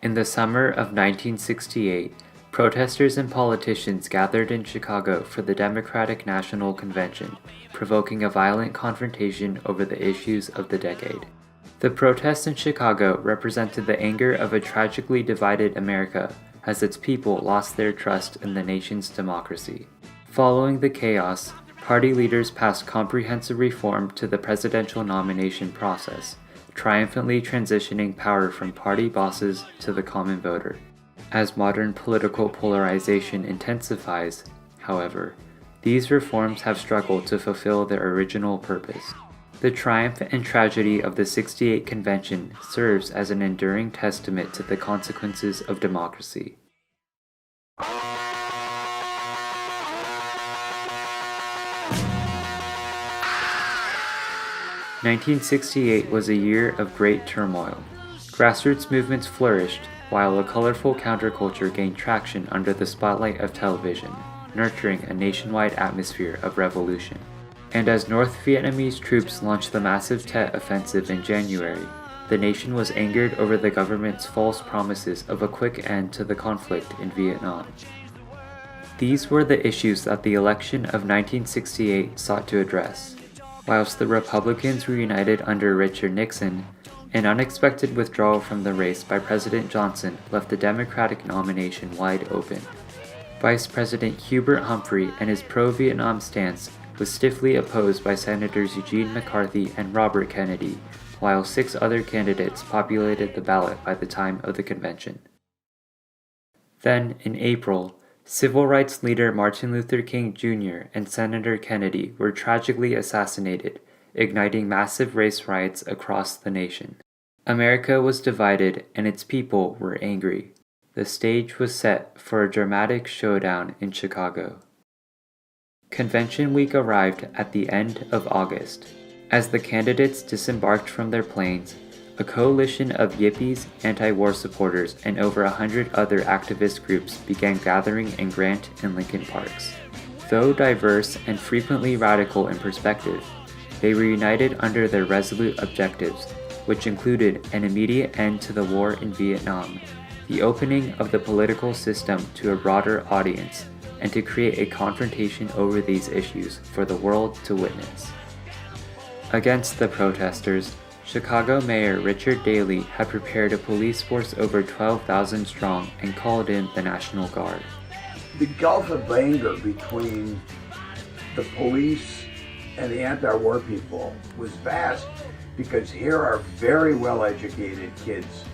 In the summer of 1968, protesters and politicians gathered in Chicago for the Democratic National Convention, provoking a violent confrontation over the issues of the decade. The protests in Chicago represented the anger of a tragically divided America as its people lost their trust in the nation's democracy. Following the chaos, party leaders passed comprehensive reform to the presidential nomination process, triumphantly transitioning power from party bosses to the common voter. As modern political polarization intensifies, however, these reforms have struggled to fulfill their original purpose. The triumph and tragedy of the '68 convention serves as an enduring testament to the consequences of democracy. 1968 was a year of great turmoil. Grassroots movements flourished, while a colorful counterculture gained traction under the spotlight of television, nurturing a nationwide atmosphere of revolution. And as North Vietnamese troops launched the massive Tet Offensive in January, the nation was angered over the government's false promises of a quick end to the conflict in Vietnam. These were the issues that the election of 1968 sought to address. Whilst the Republicans reunited under Richard Nixon, an unexpected withdrawal from the race by President Johnson left the Democratic nomination wide open. Vice President Hubert Humphrey and his pro-Vietnam stance was stiffly opposed by Senators Eugene McCarthy and Robert Kennedy, while 6 other candidates populated the ballot by the time of the convention. Then, in April, civil rights leader Martin Luther King Jr. and Senator Kennedy were tragically assassinated, igniting massive race riots across the nation. America was divided and its people were angry. The stage was set for a dramatic showdown in Chicago. Convention week arrived at the end of August. As the candidates disembarked from their planes, a coalition of Yippies, anti-war supporters, and over 100 other activist groups began gathering in Grant and Lincoln parks. Though diverse and frequently radical in perspective, they were united under their resolute objectives, which included an immediate end to the war in Vietnam, the opening of the political system to a broader audience, and to create a confrontation over these issues for the world to witness. Against the protesters, Chicago Mayor Richard Daley had prepared a police force over 12,000 strong and called in the National Guard. The gulf of anger between the police and the anti-war people was vast, because here are very well-educated kids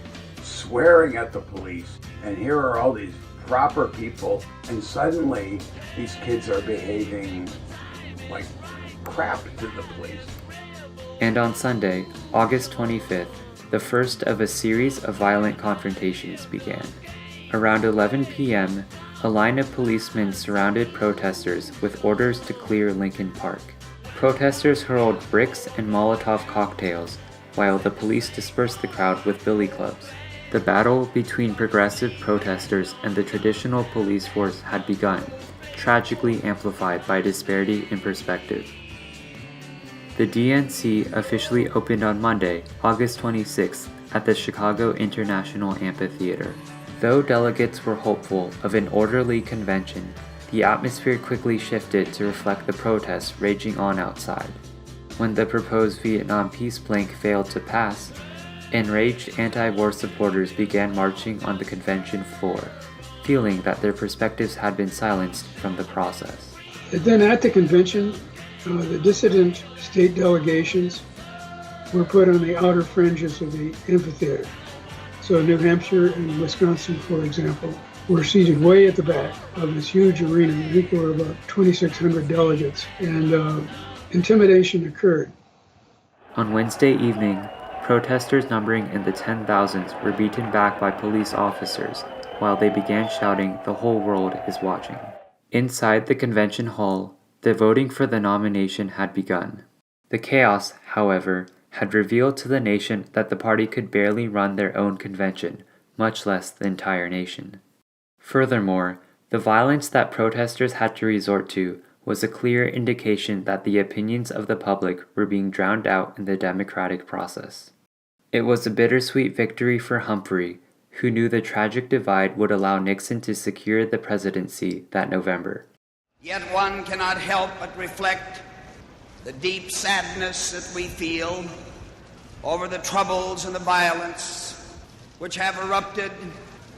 swearing at the police, and here are all these proper people, and suddenly these kids are behaving like crap to the police. And on Sunday, August 25th, the first of a series of violent confrontations began. Around 11 p.m., a line of policemen surrounded protesters with orders to clear Lincoln Park. Protesters hurled bricks and Molotov cocktails, while the police dispersed the crowd with billy clubs. The battle between progressive protesters and the traditional police force had begun, tragically amplified by disparity in perspective. The DNC officially opened on Monday, August 26th, at the Chicago International Amphitheater. Though delegates were hopeful of an orderly convention, the atmosphere quickly shifted to reflect the protests raging on outside. When the proposed Vietnam peace plank failed to pass, enraged anti-war supporters began marching on the convention floor, feeling that their perspectives had been silenced from the process. Then at the convention, the dissident state delegations were put on the outer fringes of the amphitheater. So New Hampshire and Wisconsin, for example, were seated way at the back of this huge arena. I think there were about 2,600 delegates, and intimidation occurred. On Wednesday evening, protesters numbering in the 10,000s were beaten back by police officers while they began shouting, "The whole world is watching." Inside the convention hall, the voting for the nomination had begun. The chaos, however, had revealed to the nation that the party could barely run their own convention, much less the entire nation. Furthermore, the violence that protesters had to resort to was a clear indication that the opinions of the public were being drowned out in the democratic process. It was a bittersweet victory for Humphrey, who knew the tragic divide would allow Nixon to secure the presidency that November. Yet one cannot help but reflect the deep sadness that we feel over the troubles and the violence which have erupted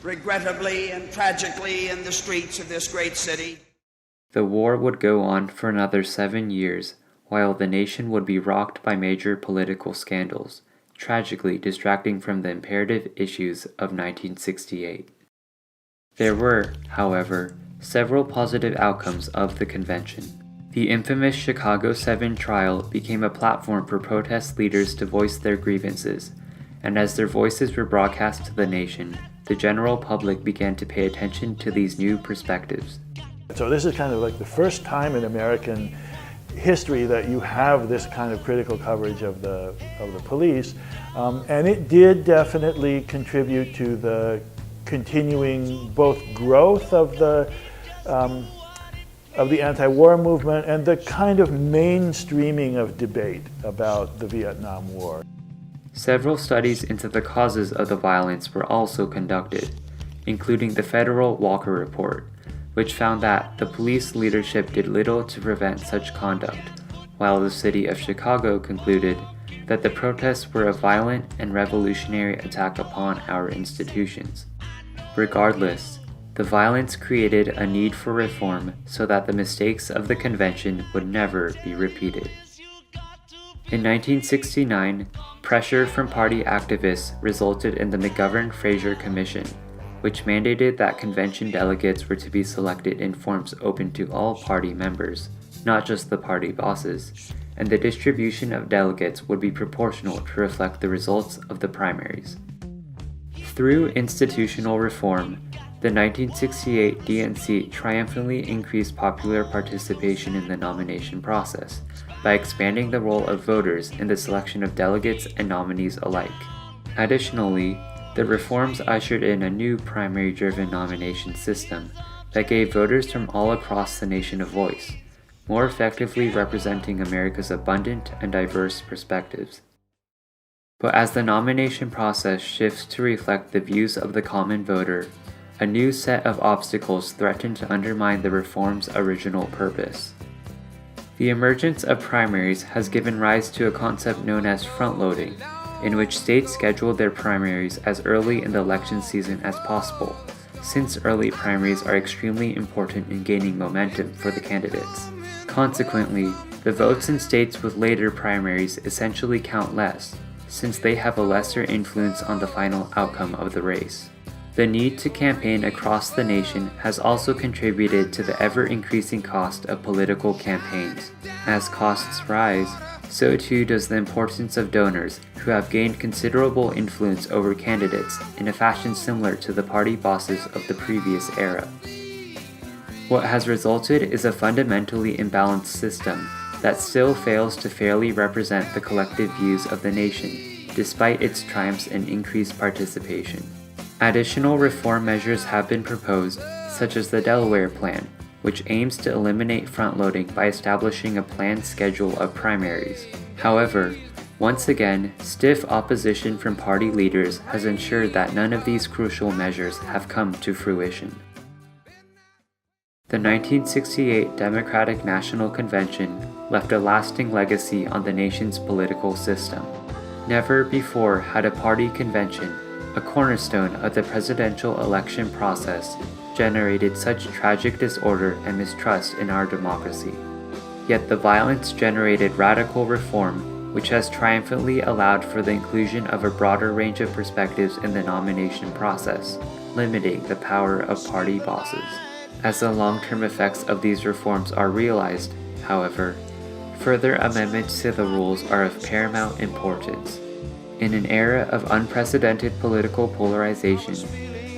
regrettably and tragically in the streets of this great city. The war would go on for another 7 years, while the nation would be rocked by major political scandals, tragically distracting from the imperative issues of 1968. There were, however, several positive outcomes of the convention. The infamous Chicago 7 trial became a platform for protest leaders to voice their grievances, and as their voices were broadcast to the nation, the general public began to pay attention to these new perspectives. So this is kind of like the first time in American history that you have this kind of critical coverage of the police, and it did definitely contribute to the continuing both growth of the anti-war movement and the kind of mainstreaming of debate about the Vietnam War. Several studies into the causes of the violence were also conducted, including the federal Walker Report, which found that the police leadership did little to prevent such conduct, while the city of Chicago concluded that the protests were a violent and revolutionary attack upon our institutions. Regardless, the violence created a need for reform so that the mistakes of the convention would never be repeated. In 1969, pressure from party activists resulted in the McGovern-Fraser Commission, which mandated that convention delegates were to be selected in forms open to all party members, not just the party bosses, and the distribution of delegates would be proportional to reflect the results of the primaries. Through institutional reform, the 1968 DNC triumphantly increased popular participation in the nomination process by expanding the role of voters in the selection of delegates and nominees alike. Additionally, the reforms ushered in a new primary-driven nomination system that gave voters from all across the nation a voice, more effectively representing America's abundant and diverse perspectives. But as the nomination process shifts to reflect the views of the common voter, a new set of obstacles threaten to undermine the reform's original purpose. The emergence of primaries has given rise to a concept known as front-loading, in which states schedule their primaries as early in the election season as possible, since early primaries are extremely important in gaining momentum for the candidates. Consequently, the votes in states with later primaries essentially count less, since they have a lesser influence on the final outcome of the race. The need to campaign across the nation has also contributed to the ever-increasing cost of political campaigns. As costs rise, so too does the importance of donors, who have gained considerable influence over candidates in a fashion similar to the party bosses of the previous era. What has resulted is a fundamentally imbalanced system that still fails to fairly represent the collective views of the nation, despite its triumphs and increased participation. Additional reform measures have been proposed, such as the Delaware Plan, which aims to eliminate front-loading by establishing a planned schedule of primaries. However, once again, stiff opposition from party leaders has ensured that none of these crucial measures have come to fruition. The 1968 Democratic National Convention left a lasting legacy on the nation's political system. Never before had a party convention, a cornerstone of the presidential election process, generated such tragic disorder and mistrust in our democracy. Yet the violence generated radical reform, which has triumphantly allowed for the inclusion of a broader range of perspectives in the nomination process, limiting the power of party bosses. As the long-term effects of these reforms are realized, however, further amendments to the rules are of paramount importance. In an era of unprecedented political polarization,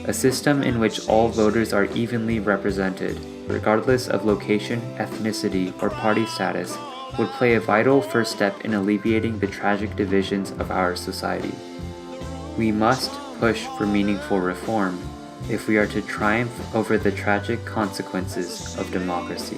a system in which all voters are evenly represented, regardless of location, ethnicity, or party status, would play a vital first step in alleviating the tragic divisions of our society. We must push for meaningful reform if we are to triumph over the tragic consequences of democracy.